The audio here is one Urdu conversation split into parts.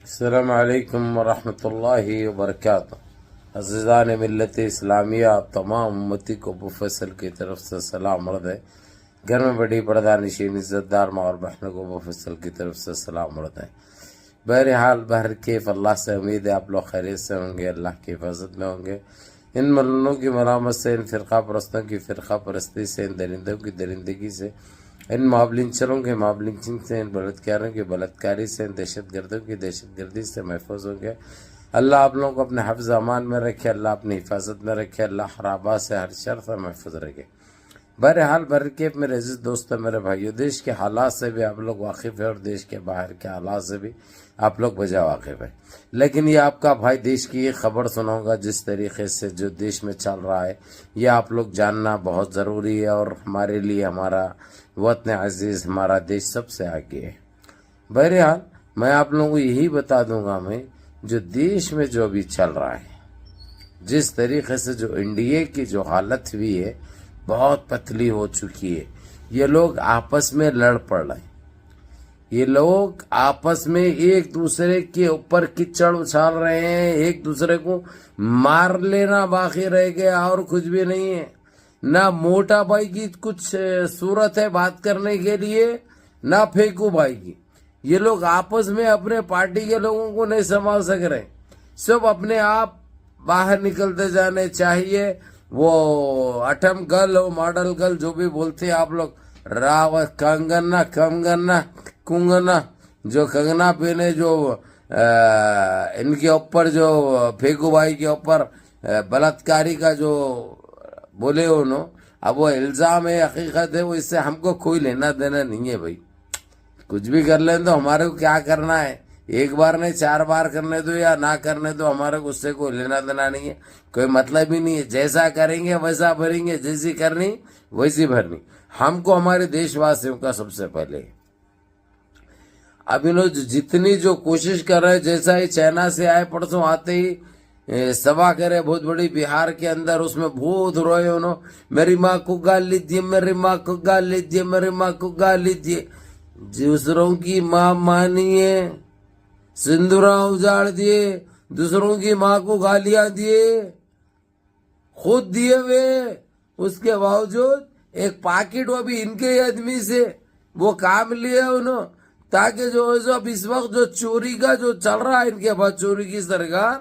السلام علیکم ورحمۃ اللہ وبرکاتہ۔ عزیزان ملت اسلامیہ، تمام امتی کو ابو فیصل کی طرف سے سلام عرض ہے۔ گھر میں بڑی پردہ نشین عزت دار ماں اور بہنوں کو ابو فیصل کی طرف سے سلام عرض ہے۔ بہرحال بہرکیف اللہ سے امید ہے آپ لوگ خیریت سے ہوں گے، اللہ کی حفاظت میں ہوں گے۔ ان ملنوں کی ملامت سے، ان فرقہ پرستوں کی فرقہ پرستی سے، ان درندوں کی درندگی سے، ان مابلنچروں کے مابلنچنگ سے، ان بلدکاروں کی بلدکاری سے، ان دہشت گردوں کی دہشت گردی سے محفوظ ہوں گے۔ اللہ آپ لوگوں کو اپنے حفظ امان میں رکھے، اللہ اپنی حفاظت میں رکھے، اللہ خرابات سے ہر شر سے محفوظ رکھے۔ بہرحال برکیف میرے عزیز دوستوں، میرے بھائیو، دیش کے حالات سے بھی آپ لوگ واقف ہیں اور دیش کے باہر کے حالات سے بھی آپ لوگ بجا واقف ہیں، لیکن یہ آپ کا بھائی دیش کی ایک خبر سناؤں گا جس طریقے سے جو دیش میں چل رہا ہے، یہ آپ لوگ جاننا بہت ضروری ہے، اور ہمارے لیے ہمارا وطن عزیز، ہمارا دیش سب سے آگے ہے۔ بہرحال میں آپ لوگوں کو یہی بتا دوں گا، میں جو دیش میں جو بھی چل رہا ہے، جس طریقے سے جو انڈیا کی جو حالت ہوئی ہے بہت پتلی ہو چکی ہے۔ یہ لوگ آپس میں لڑ پڑ رہے ہیں، یہ لوگ آپس میں ایک دوسرے کے اوپر کچڑ اچھال رہے ہیں، ایک دوسرے کو مار لینا باقی رہ گیا اور کچھ بھی نہیں ہے۔ نہ موٹا بھائی کی کچھ صورت ہے بات کرنے کے لیے، نہ پھیکو بھائی کی۔ یہ لوگ آپس میں اپنے پارٹی کے لوگوں کو نہیں سنبھال سک رہے، سب اپنے آپ باہر نکلتے جانے چاہیے۔ وہ اٹم گل اور ماڈل گل جو بھی بولتے ہیں آپ لوگ، راوت کنگنا کمگنا کنگنا، جو کنگنا پہنے، جو ان کے اوپر جو پھیکو بھائی کے اوپر بلاత్కాری کا جو بولے انہوں، اب وہ الزام ہے، حقیقت ہے، وہ اس سے ہم کو کوئی لینا دینا نہیں ہے بھائی۔ کچھ بھی کر لیں تو ہمارے کو کیا کرنا ہے، ایک بار نہیں 4 بار کرنے دو یا نہ کرنے دو، ہمارے کو اس سے کوئی لینا دینا نہیں ہے، کوئی مطلب ہی نہیں ہے۔ جیسا کریں گے ویسا بھریں گے، جیسی کرنی ویسی بھرنی۔ ہم کو ہمارے دیش واسیوں کا سب سے پہلے اب انہوں جتنی جو کوشش کر رہے، جیسا ہی چائنا سے آئے، پرسوں آتے ہی سبا کرے بہت بڑی بہار کے اندر، اس میں بہت روئے انہوں، میری ماں کو گال لیجیے، میری ماں کو گال لیجیے، میری ماں کو گال لیجیے۔ دوسروں کی ماں مانیے، سندورا اجاڑ دیے، دوسروں کی ماں کو گالیاں دیے، خود دیے ہوئے، اس کے باوجود ایک پاکٹ وہ بھی ان کے آدمی سے وہ کام لیے انہوں، تاکہ جو اب اس وقت جو چوری کا جو چل رہا ہے ان کے پاس، چوری کی سرکار،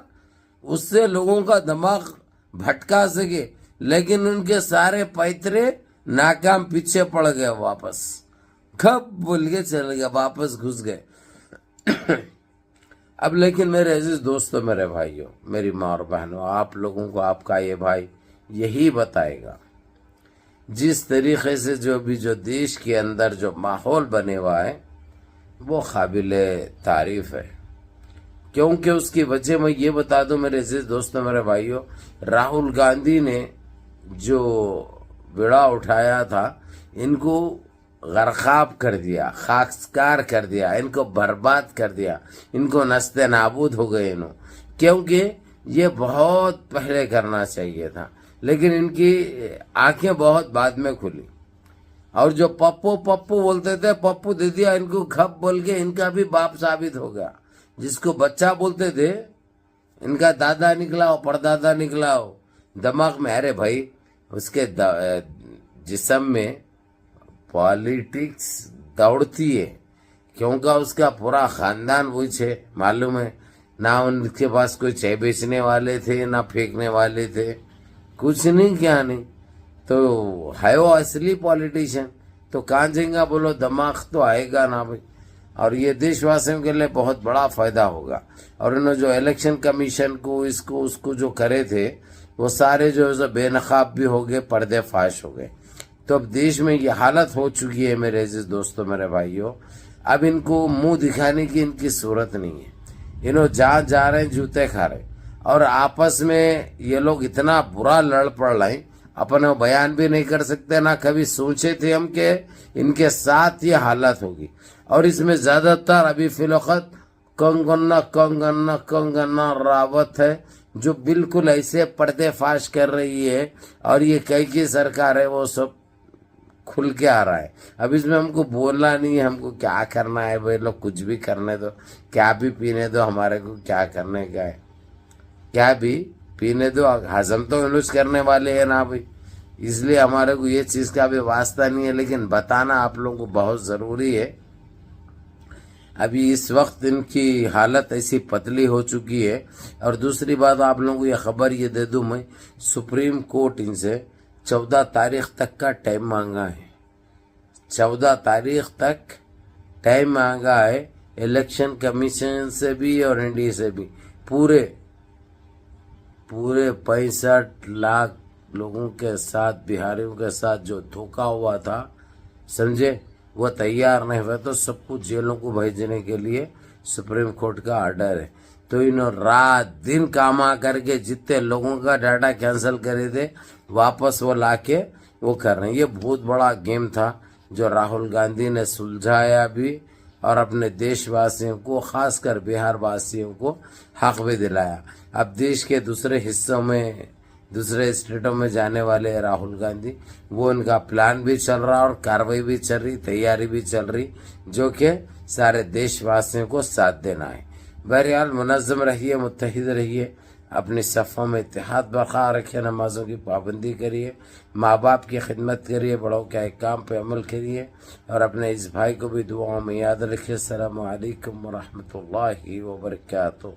اس سے لوگوں کا دماغ بھٹکا سکے، لیکن ان کے سارے پیترے ناکام، پیچھے پڑ گئے، واپس کب بول کے چل گئے، واپس گھس گئے۔ اب لیکن میرے عزیز دوستو، میرے بھائیوں، میری ماں اور بہنوں، آپ لوگوں کو آپ کا یہ بھائی یہی بتائے گا، جس طریقے سے جو دیش کے اندر جو ماحول بنے ہوا ہے وہ قابل تعریف ہے، کیونکہ اس کی وجہ میں یہ بتا دوں میرے عزیز دوستوں، میرے بھائیوں، راہل گاندھی نے جو بیڑا اٹھایا تھا، ان کو غرقاب کر دیا، خاکسار کر دیا، ان کو برباد کر دیا، ان کو نست نابود ہو گئے انہوں، کیونکہ یہ بہت پہلے کرنا چاہیے تھا، لیکن ان کی آنکھیں بہت بعد میں کھلی، اور جو پپو پپو بولتے تھے، پپو دے دیا ان کو گھپ بول کے، ان کا بھی باپ ثابت ہو گیا۔ جس کو بچہ بولتے تھے، ان کا دادا نکلا ہو، پردادا نکلا ہو دماغ میں۔ ارے بھائی، اس کے جسم میں پالیٹکس دوڑتی ہے، کیونکہ اس کا پورا خاندان وہی چھے، معلوم ہے، نہ ان کے پاس کوئی چائے بیچنے والے تھے، نہ پھینکنے والے تھے، کچھ نہیں، کیا نہیں، تو ہے وہ اصلی پالیٹیشین، تو کہاں جائیں گا بولو، دماغ تو آئے گا نا بھائی۔ اور یہ دیش واسیوں کے لئے بہت بڑا فائدہ ہوگا۔ اور انہوں جو الیکشن کمیشن کو اس کو جو کرے تھے، وہ سارے جو بے نقاب بھی ہو گئے، پردے فاش ہو گئے۔ تو اب دیش میں یہ حالت ہو چکی ہے میرے عزیز دوستو، میرے بھائیوں، اب ان کو منہ دکھانے کی ان کی صورت نہیں ہے، انہوں جہاں جا رہے ہیں جوتے کھا رہے، اور آپس میں یہ لوگ اتنا برا لڑ پڑ رہے ہیں، اپنا بیان بھی نہیں کر سکتے، نہ کبھی سوچے تھے ہم کہ ان کے ساتھ یہ حالت ہوگی۔ اور اس میں زیادہ تر ابھی فی الوقت کنگنا راوت ہے، جو بالکل ایسے پردے فاش کر رہی ہے، اور یہ کئی کی سرکار ہے، وہ سب کھل کے آ رہا ہے. اب اس میں ہم کو بولنا نہیں ہے ہم کو کیا کرنا ہے. بھائی لوگ کچھ بھی کرنے دو, کیا بھی پینے دو, ہمارے کو کیا کرنے کا ہے, کیا بھی پینے دو, ہضم تو انوش کرنے والے ہیں نا بھائی. اس لیے ہمارے کو یہ چیز کا بھی واسطہ نہیں ہے, لیکن بتانا آپ لوگوں کو بہت ضروری ہے. ابھی اس وقت ان کی حالت ایسی پتلی ہو چکی ہے. اور دوسری بات آپ لوگوں کو یہ خبر یہ دے دوں میں, سپریم کورٹ ان سے 14 تاریخ تک کا ٹائم مانگا ہے. 14 تاریخ تک ٹائم مانگا ہے الیکشن کمیشن سے بھی اور انڈیا سے بھی. پورے 65 لاکھ لوگوں کے ساتھ, بہاریوں کے ساتھ جو دھوکا ہوا تھا, سمجھے, وہ تیار نہیں ہوئے تو سب کو جیلوں کو بھیجنے کے لیے سپریم کورٹ کا آرڈر ہے. تو انہوں رات دن کام کر کے جتنے لوگوں کا ڈاٹا کینسل کرے تھے واپس وہ لا کے وہ کر رہے ہیں. یہ بہت بڑا گیم تھا جو راہل گاندھی نے سلجھایا بھی, اور اپنے دیش واسیوں کو, خاص کر بہار واسیوں کو حق بھی دلایا. اب دیش کے دوسرے حصوں میں, دوسرے اسٹیٹوں میں جانے والے راہل گاندھی, وہ ان کا پلان بھی چل رہا اور کاروائی بھی چل رہی, تیاری بھی چل رہی, جو کہ سارے دیش واسیوں کو ساتھ دینا ہے. بہرحال منظم رہیے, متحد رہیے, اپنی صفوں میں اتحاد برقرار رکھیے, نمازوں کی پابندی کریے, ماں باپ کی خدمت کریے, بڑوں کے احکام پہ عمل کریے, اور اپنے اس بھائی کو بھی دعاؤں میں یاد رکھیے. السلام علیکم ورحمۃ اللہ وبرکاتہ.